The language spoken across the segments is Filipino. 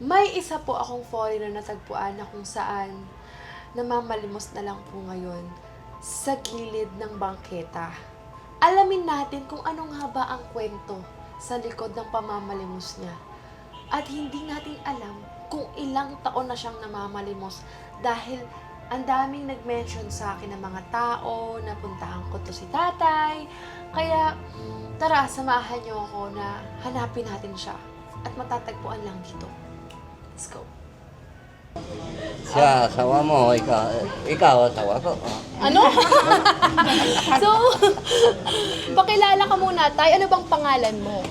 May isa po akong foreigner na tagpuan na kung saan namamalimos na lang po ngayon sa gilid ng bangketa. Alamin natin kung ano nga ba ang kwento sa likod ng pamamalimos niya. At hindi natin alam kung ilang taon na siyang namamalimos dahil ang daming nag-mention sa akin ng mga tao na puntahan ko to si tatay. Kaya tara, samahan niyo ako na hanapin natin siya at matatagpuan lang dito. Let's go. Siya, asawa mo, ikaw asawa ko. Ano? So, pakilala ka muna, tay. Ano bang pangalan mo?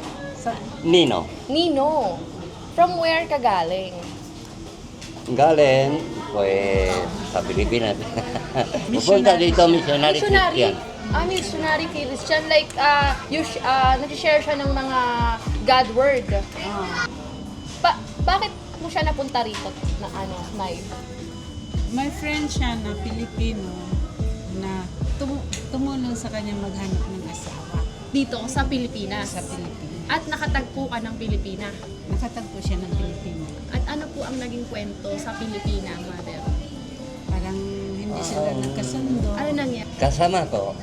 Nino, Nino. From where ka galing? galing, pues, sa Pilipinas. Pupunta dito, missionary Christian. Missionary Christian. Like, nag-share siya ng mga God word. Bakit mo siya napunta rito na Nay? May friend siya na Pilipino na tumulong sa kanya maghanap ng asawa Dito, sa Pilipinas. sa Pilipinas. At nakatagpo ka ng Pilipina. Nakatagpo siya ng Pilipino. At ano po ang naging kwento sa Pilipina, mother? Parang hindi sila nagkasundo. Ano nangyari? Kasama ko,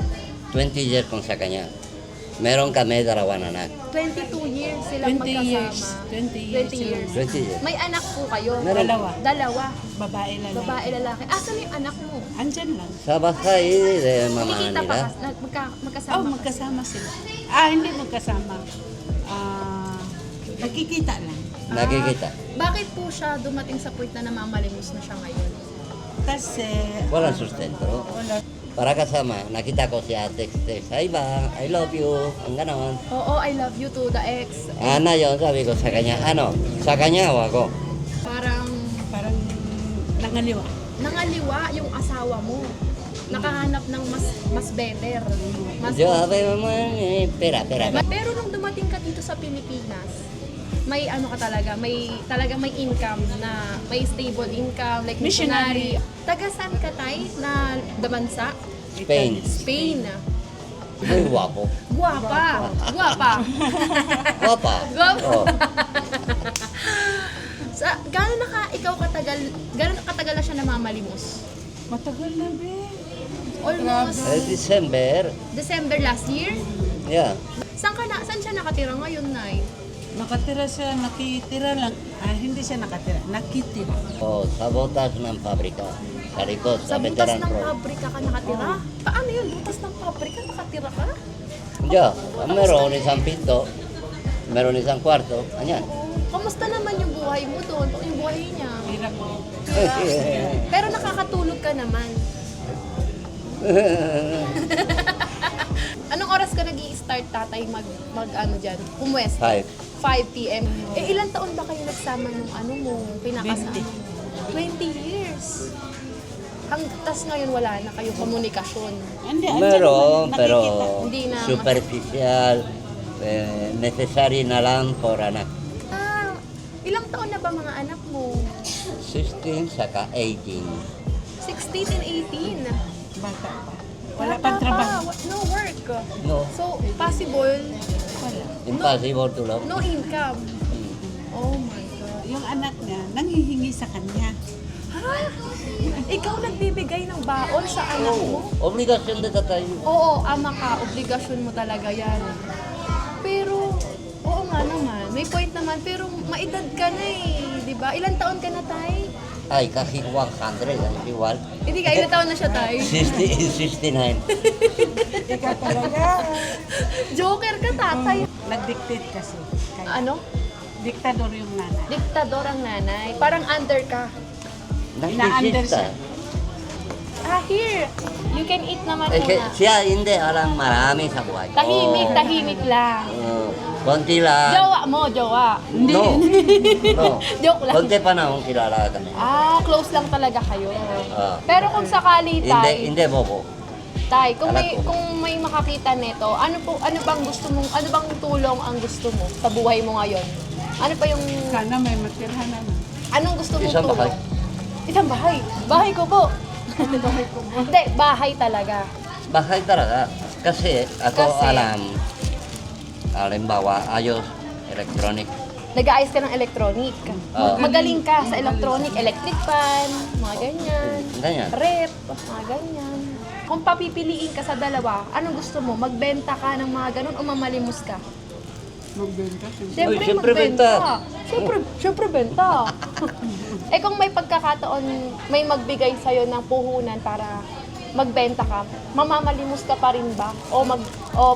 20 years kung sa kanya. Meron kami dalawan anak. 22 years silang 20 magkasama. years. 20 years. 20 years. 20 years. May anak po kayo? Meron. Dalawa. Babae lalaki. Babae, lalaki. Asan yung anak mo? Andyan lang. Sa bahay de mama Nakikita pa nila. magkasama Oh, ka? magkasama sila. Hindi magkasama. Nakikita lang. Nakikita. Bakit po siya dumating sa point na namamalimos na siya ngayon? Kasi, Walang sustento. wala. Para kasama, nakita ko si ate, ay ba, I love you, ang ganon. Oo, I love you to the ex. Ano yun, sabi ko sa kanya, sa kanya o ako. Parang Parang nangaliwa. nangaliwa yung asawa mo. Nakahanap ng mas better. Mas Yo, sabi mo, pera. Pero nung dumating ka dito sa Pilipinas, may ano ka talaga, may income na may stable income like missionary. Taga saan ka tay na bansa? Spain. Spain. Muy guwapo. Guwapa. Guwapa. Guwapa. Oh. Gaano katagal na siya namamalimos? Matagal na, be. Almost December, last year? yeah. Saan siya nakatira ngayon, Nay? Nakitira lang. Hindi siya nakatira. Nakitira. Oh, sa butas ng pabrika. Sa likod, Sa sa butas veteran ng road. pabrika ka nakatira? Paano yun? Butas ng pabrika nakatira ka? Yo, meron isang pinto, meron isang kwarto, anyan. Kamusta naman yung buhay mo doon? Yung buhay niya? Hirap mo. Pero nakakatulog ka naman. Anong oras ka nag-i-start, tatay, mag dyan? Pumwesta? 5 p.m. Ilang taon ba kayo nagsama nung pinakasama 20. mo? 20 years. Tas ngayon wala na kayong komunikasyon. Hindi, andyan Meron, naman, pero nakikita. Hindi na superficial, necessary na lang for anak. Ilang taon na ba mga anak mo? 16 saka 18. 16 and 18. Bata pa. Wala Bata pang pa, trabaho. no work. No, So, possible, Wala. impossible to love. no income. Hmm. Oh my God. Yung anak niya, nanghihingi sa kanya. Ha? Ikaw nagbibigay ng baon sa anak mo? Obligasyon na tayo. Oo, ama ka, obligasyon mo talaga yan. Pero, oo nga naman, may point naman, pero maedad ka na eh, di ba? Ilang taon ka na, tay? Ay, kasi 100 ang igual. Hindi ka, ilang taon na siya, tay? 69. Ikaw talaga. Joker ka, tatay. Nag-dictate kasi. Kaya, Ano? diktador yung nanay. Diktador ang nanay. Parang under ka. Ina-under siya. Here, you can eat naman Eh, muna. siya hindi alam marami sa buhay. Tahimik lang. Konti lang. Jowa mo, jowa. No. No. Joke lang. Konti pa na akong kilala kami. Close lang talaga kayo. Ah. Pero kung sakali, tay, Hindi bobo. tay, kung may Alam ko. kung may makakita nito, ano bang tulong ang gusto mo sa buhay mo ngayon? Ano pa yung Sana may matirhan naman. anong gusto mong Isang tulong? bahay. Isang bahay. Bahay ko po. Hindi, bahay talaga. Bahay talaga. Kasi ako Kasi? alam, halimbawa, ayos, electronic, nag-aayos ka ng electronic. Oo. Magaling ka sa electronic, electric fan, mga ganyan. Ganyan. Rep, mga ganyan. Kung papipiliin ka sa dalawa, anong gusto mo? Magbenta ka ng mga ganun o mamalimos ka? Magbenta siya. Siyempre, Uy, siyempre magbenta. Siyempre, benta. Eh kung may pagkakataon, may magbigay sa'yo ng puhunan para magbenta ka, mamamalimos ka pa rin ba? O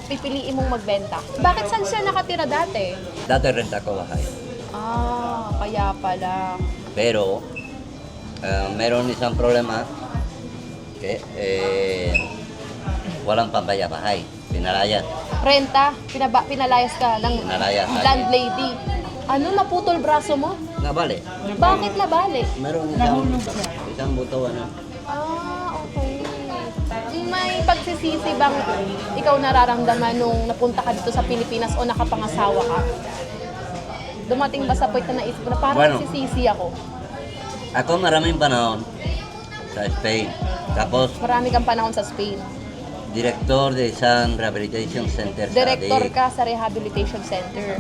pipiliin mong magbenta? Bakit saan siya nakatira dati? Dati renta ko bahay. Ah, kaya pala. Pero, meron isang problema. Okay, walang pambaya bahay. Pinalayas. Renta, pinalayas ka ng Pinalayas. landlady. Ano, naputol braso mo? Nabali. Bakit nabali? Meron Nahulog siya. isang buto ano. Ah, okay. May pagsisisi bang ikaw nararamdaman nung napunta ka dito sa Pilipinas o nakapangasawa ka? Dumating ba sa point na naisip mo na parang Bueno. nagsisisi ako? Ako maraming panahon sa Spain. Tapos, Marami kang panahon sa Spain. director de isang rehabilitation center sa Director Daig. ka sa rehabilitation center.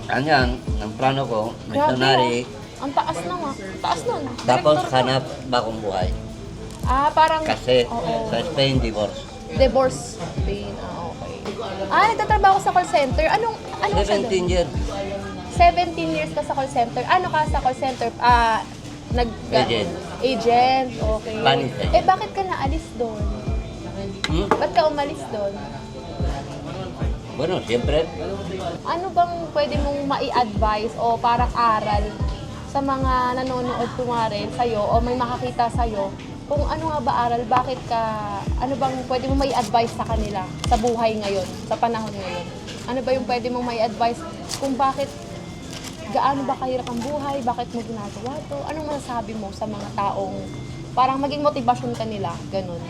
Kanyan, ang plano ko, Grabe, missionary, ah. Ang taas na nga. Taas nun. tapos Director ka. hanap bagong buhay. Ah, parang... Kasi Oo. sa Spain, divorce. Divorce Spain. Ah, okay. Ah, nagtatrabaho ka sa call center. Anong siya doon? 17 years. 17 years ka sa call center. Ano ka sa call center? Agent. Agent, okay. Spanish agent. Eh, bakit ka naalis doon? Ba't ka umalis doon? Bueno, siempre, Ano bang pwede mong mai-advise o parang aral sa mga nanonood kumare sa'yo o may makakita sa'yo kung ano nga ba aral, bakit ka, ano bang pwede mong mai-advise sa kanila sa buhay ngayon, sa panahon ngayon? Ano ba yung pwede mong mai-advise kung bakit, gaano ba kahirap ang buhay, bakit mo ginagawa to? Anong masasabi mo sa mga taong parang maging motivasyon ka nila, ganun?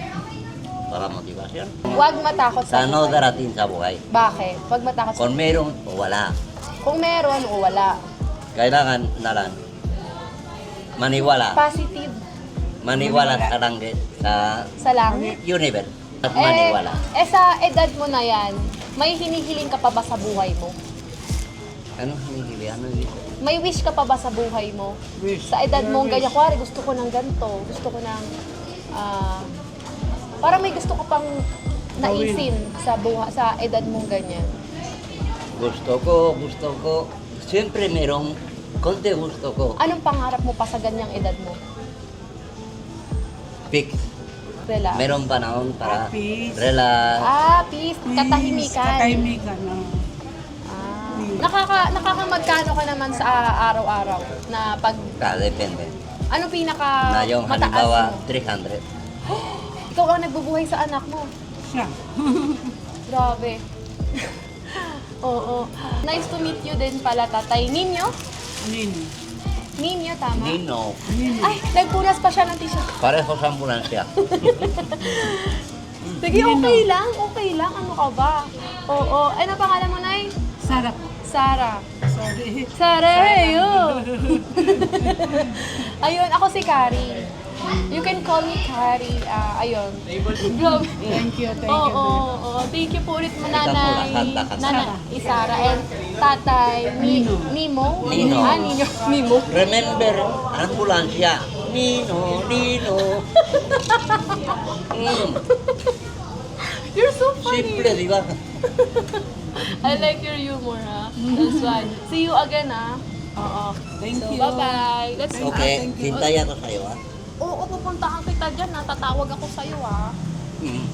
para motivasyon. Huwag matakot sa Sa ano buhay. darating sa buhay. Bakit? Huwag matakot sa Kung meron o wala. Kung meron o wala. Kailangan na lang maniwala. Positive Maniwala sa langit, sa langit. universe. At maniwala. Sa edad mo na yan, may hinihiling ka pa ba sa buhay mo? Ano hinihili? Ano yun? May wish ka pa ba sa buhay mo? Wish. Sa edad mo, Wish. ganyan, kuwari, gusto ko ng ganito, gusto ko ng, parang may gusto ko pang naisin sa buhay, sa edad mong ganyan. Gusto ko. Siyempre merong konti gusto ko. Anong pangarap mo pa sa ganyang edad mo? Fix. Relax. Meron panahon para Peace. relax. Peace, katahimikan. Katahimikan, oh. Nakakamagkano ka naman sa araw-araw na pag, Depende. ano pinaka Na yung mataas halimbawa, mo? 300. Ikaw ang nagbubuhay sa anak mo. Siya. Grabe. Oo. Nice to meet you din pala, Tatay. Ninyo? Nino. Ninyo, tama? Nino. Nino. Ay, nagpunas pa siya ng t-shirt. Pareho sa ambulansya. Sige, okay lang. Okay lang. Ano ka ba? Oo. Ano pangalan mo, Nay? Sarap. Sara. Sorry. Sara, heyo. Ayun, ako si Kari. You can call me Kari. Ayun. Grabe. Thank you. Oo. Thank you po ulit mo, Nanay. Kanta ka. Nanay Isara. And Tatay Nino. Nimo? Nino. Nino. Nimo. Remember, ambulansya. Nino. You're so funny. Simple, di ba? I like your humor, ha? That's why. See you again, ha? Oo. Thank So, you. bye-bye. Let's go. Okay, hintay ako sa'yo, ha? Oo, pupuntahan kita dyan, ha? Tatawag ako sa'yo, ha? Mm.